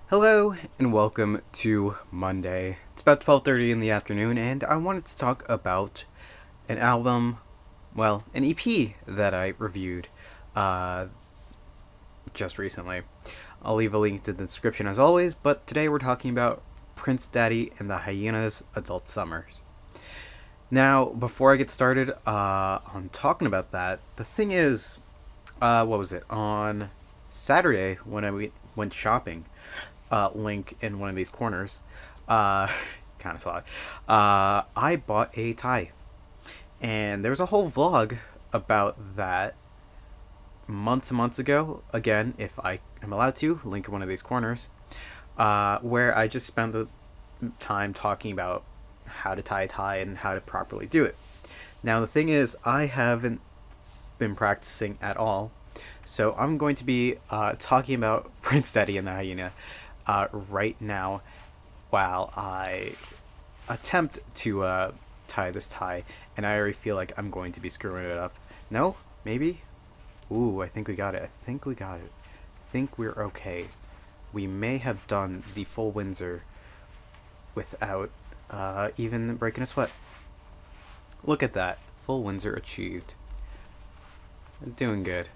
Hello and welcome to Monday. It's about 12:30 in the afternoon and I wanted to talk about an album, an EP that I reviewed uh, just recently. I'll leave a link to the description as always, but today we're talking about Prince Daddy and the Hyenas Adult Summers. Now, before I get started on talking about that, the thing is, what was it? On Saturday when went shopping, link in one of these corners. Uh, kind of saw it. I bought a tie, and there was a whole vlog about that months and months ago. Again, if I am allowed to, link in one of these corners, where I just spent the time talking about how to tie a tie and how to properly do it. Now, the thing is, I haven't been practicing at all, so I'm going to be talking about Prince Daddy and the Hyena right now while I attempt to tie this tie, and I already feel like I'm going to be screwing it up. No? Maybe? Ooh, I think we got it. I think we're okay. We may have done the full Windsor without even breaking a sweat. Look at that. Full Windsor achieved. Doing good.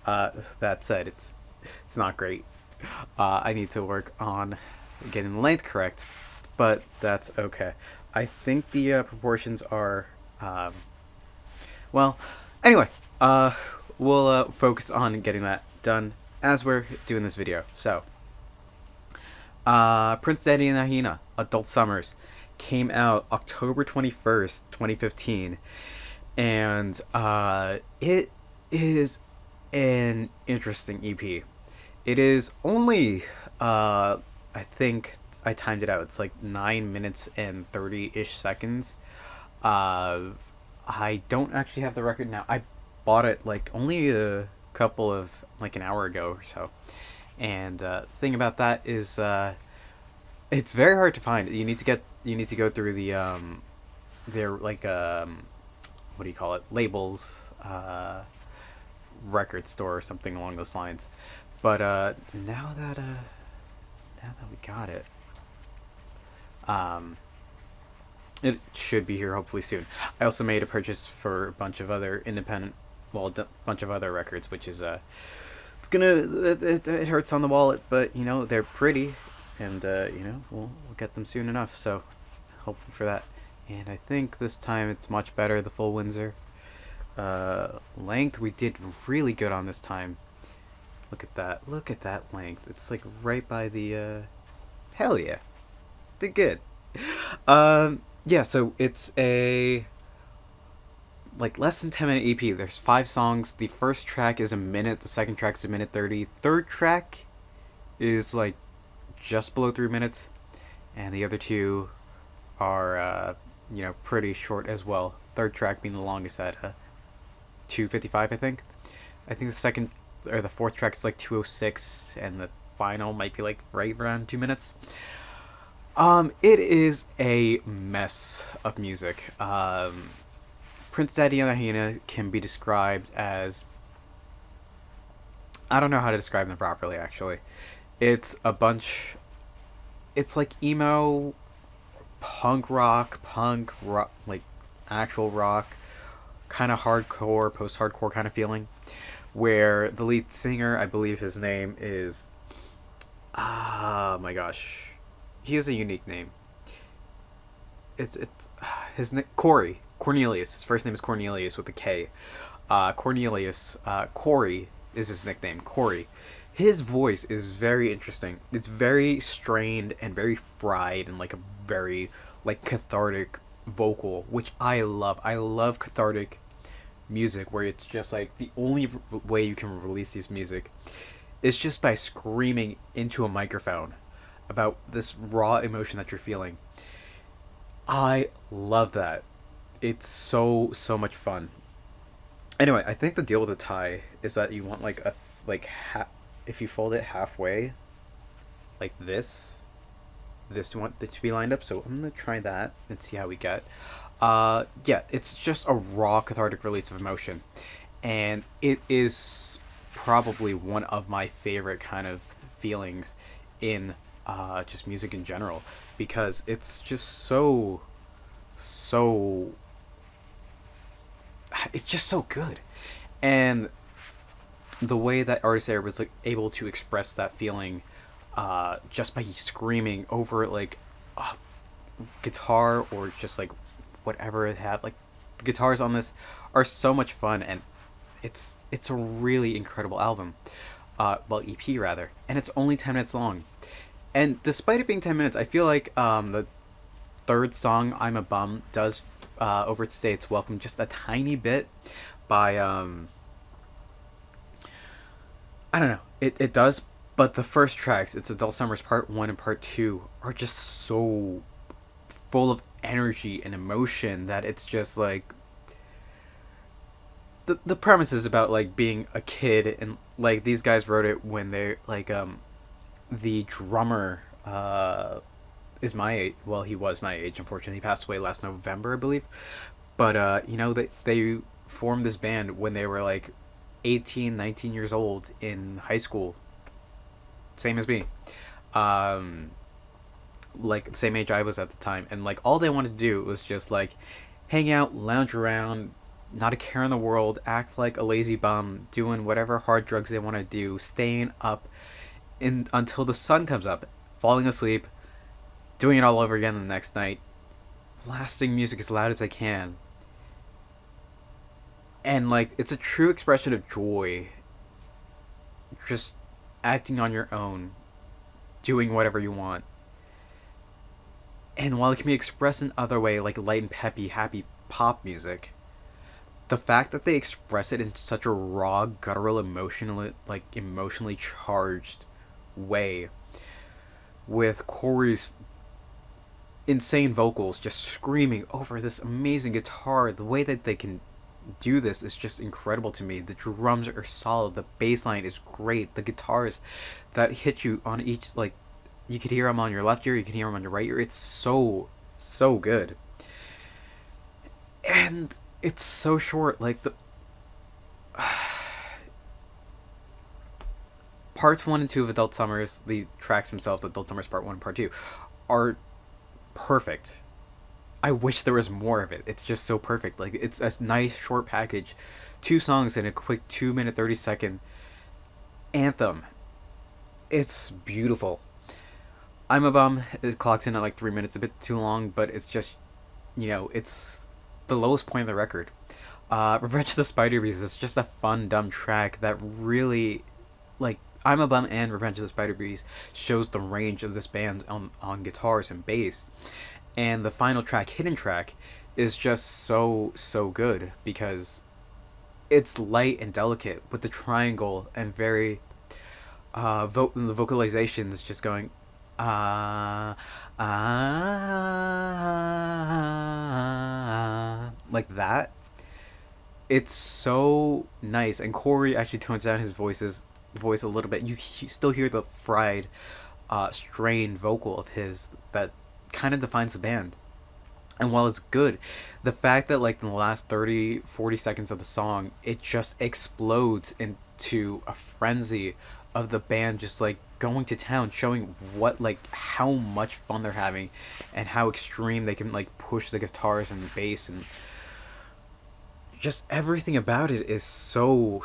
That said, it's not great. I need to work on getting the length correct, but that's okay. I think the proportions are, well, anyway, we'll focus on getting that done as we're doing this video. So, Prince Daddy and the Hyena, Adult Summers, came out October 21st, 2015, and it is an interesting EP. It is only, I think I timed it out. It's like 9 minutes and 30-ish seconds. I don't actually have the record now. I bought it like only a couple of, like an hour ago or so. And the thing about that is it's very hard to find. You need to go through the, their like, what do you call it? Labels, record store or something along those lines. But now that we got it, it should be here hopefully soon. I also made a purchase for a bunch of other independent, bunch of other records, which is it hurts on the wallet, but they're pretty, and we'll get them soon enough. So hopeful for that. And I think this time it's much better. The full Windsor length we did really good on this time. Look at that. Look at that length. It's like right by the hell yeah. Did good. Yeah, so it's a like less than 10-minute EP. There's 5 songs. The first track is a minute, the second track is a minute 30. Third track is like just below 3 minutes, and the other two are pretty short as well. Third track being the longest at 2:55, I think. I think the second or the fourth track is like 2:06, and the final might be like right around 2 minutes. It is a mess of music. Prince Daddy and the Hyena can be described as, I don't know how to describe them properly actually. It's it's like emo, punk rock, like actual rock, kind of hardcore, post-hardcore kind of feeling, where the lead singer, I believe his name is, my gosh, he has a unique name. It's his name, Cornelius. His first name is Cornelius with a K. Cornelius, Corey is his nickname, Corey. His voice is very interesting. It's very strained and very fried, and like a very like cathartic vocal, which I love. I love cathartic music where it's just like the only way you can release this music is just by screaming into a microphone about this raw emotion that you're feeling. I love that. It's so much fun. Anyway, I think the deal with the tie is that you want like if you fold it halfway, like this you want this to be lined up. So I'm gonna try that and see how we get. Yeah, it's just a raw cathartic release of emotion, and it is probably one of my favorite kind of feelings in just music in general, because it's just so it's just so good. And the way that artist there was like able to express that feeling just by screaming over like a guitar or just like whatever it had, like the guitars on this are so much fun, and it's a really incredible album, well, EP rather, and it's only 10 minutes long. And despite it being 10 minutes, I feel like the third song, I'm a Bum, does overstay its welcome just a tiny bit by I don't know. It does, but the first tracks, it's Adult Summers Part 1 and Part 2, are just so full of energy and emotion that it's just like the premise is about like being a kid, and like these guys wrote it when they're like the drummer is my age. Well, he was my age. Unfortunately, he passed away last November, I believe. But you know, they formed this band when they were like 18, 19 years old in high school. Same as me. Like the same age I was at the time, and like all they wanted to do was just like hang out, lounge around, not a care in the world, act like a lazy bum, doing whatever hard drugs they want to do, staying up in until the sun comes up, falling asleep, doing it all over again the next night, blasting music as loud as I can. And like it's a true expression of joy, just acting on your own, doing whatever you want. And while it can be expressed in other way, like light and peppy, happy pop music, the fact that they express it in such a raw, guttural, emotionally charged way, with Corey's insane vocals just screaming over this amazing guitar, the way that they can do this is just incredible to me. The drums are solid, the bass line is great, the guitars that hit you on each, like, you could hear them on your left ear, you can hear them on your right ear. It's so good. And it's so short. Like, the parts 1 and 2 of Adult Summers, the tracks themselves, Adult Summers Part 1 and Part 2, are perfect. I wish there was more of it. It's just so perfect. Like, it's a nice short package. 2 songs in a quick 2-minute, 30-second anthem. It's beautiful. I'm a Bum. It clocks in at like 3 minutes, a bit too long, but it's just, you know, it's the lowest point of the record. Revenge of the Spider Bees is just a fun, dumb track that really, like, I'm a Bum and Revenge of the Spider Bees shows the range of this band on guitars and bass. And the final track, Hidden Track, is just so good because it's light and delicate with the triangle and very the vocalizations just going like that. It's so nice, and Corey actually tones down his voice a little bit. You still hear the fried, strained vocal of his that kind of defines the band. And while it's good, the fact that like in the last 30-40 seconds of the song, it just explodes into a frenzy of the band just like going to town, showing what, like, how much fun they're having and how extreme they can like push the guitars and the bass, and just everything about it is so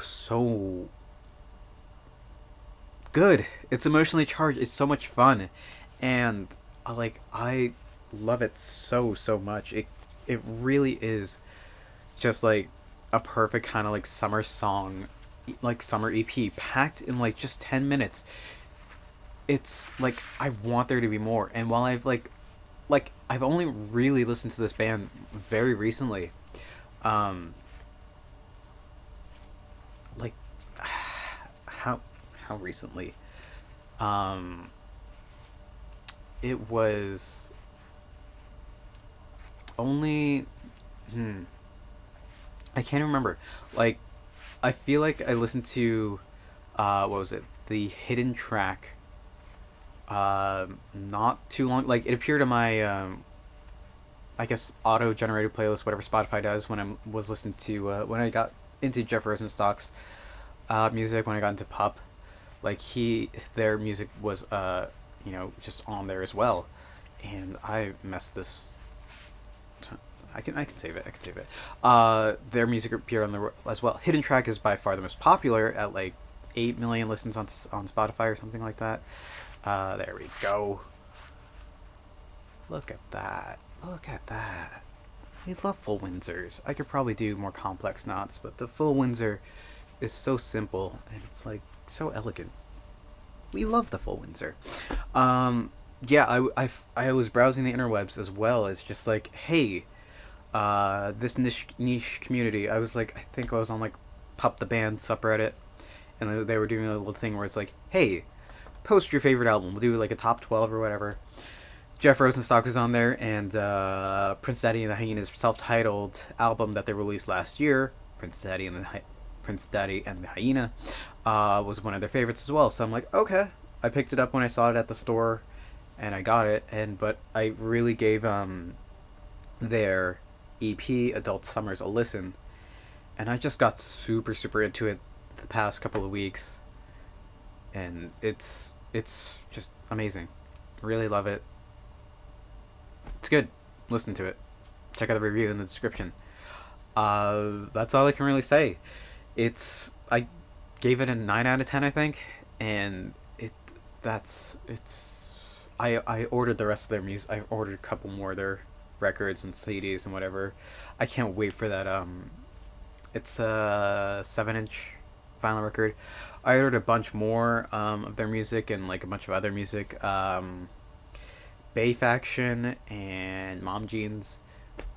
good. It's emotionally charged. It's so much fun, and I love it so much. It really is just like a perfect kind of like summer song, like summer EP packed in like just 10 minutes. It's like I want there to be more. And while I've only really listened to this band very recently, like how recently, it was only I can't remember. Like, I feel like I listened to what was it, the Hidden Track, not too long. Like, it appeared on my I guess auto generated playlist, whatever Spotify does, when I was listening to when I got into Jeff Rosenstock's music, when I got into pop. Like, their music was just on there as well. And I messed this. I can save it. I can save it. Their music appeared on there as well. Hidden Track is by far the most popular at like 8 million listens on Spotify or something like that. There we go. Look at that. Look at that. We love full Windsors. I could probably do more complex knots, but the full Windsor is so simple and it's like so elegant. We love the full Windsor. Yeah, I was browsing the interwebs as well as just like, hey, this niche community. I was like, I think I was on like Pop the Band subreddit, and they were doing a little thing where it's like, hey, post your favorite album. We'll do like a top 12 or whatever. Jeff Rosenstock was on there, and Prince Daddy and the Hyena's self-titled album that they released last year, Prince Daddy and the Hyena, was one of their favorites as well. So I'm like, okay. I picked it up when I saw it at the store, and I got it. But I really gave their EP Adult Summers a listen, and I just got super into it the past couple of weeks, and it's just amazing. Really love it. It's good. Listen to it. Check out the review in the description. That's all I can really say. I gave it a 9 out of 10, I think, and I ordered the rest of their music. I ordered a couple more of their records and CDs and whatever. I can't wait for that. It's a 7-inch vinyl record. I ordered a bunch more of their music and like a bunch of other music. Bay Faction and Mom Jeans.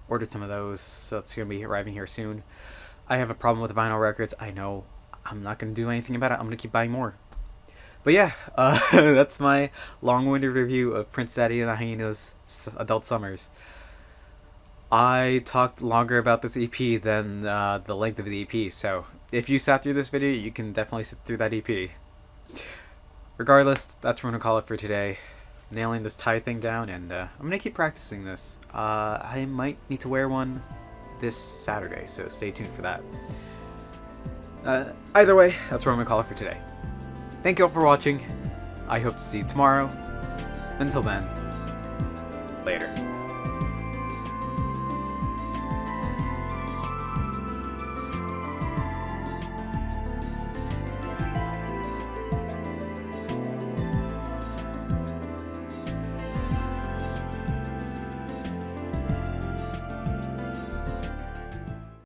Ordered some of those, so it's gonna be arriving here soon. I have a problem with vinyl records. I know. I'm not gonna do anything about it. I'm gonna keep buying more. But yeah, that's my long-winded review of Prince Daddy and the Hyena's Adult Summers. I talked longer about this EP than the length of the EP, so if you sat through this video, you can definitely sit through that EP. Regardless, that's what we're going to call it for today. Nailing this tie thing down, and I'm going to keep practicing this. I might need to wear one this Saturday, so stay tuned for that. Either way, that's what I'm going to call it for today. Thank you all for watching. I hope to see you tomorrow. Until then, later.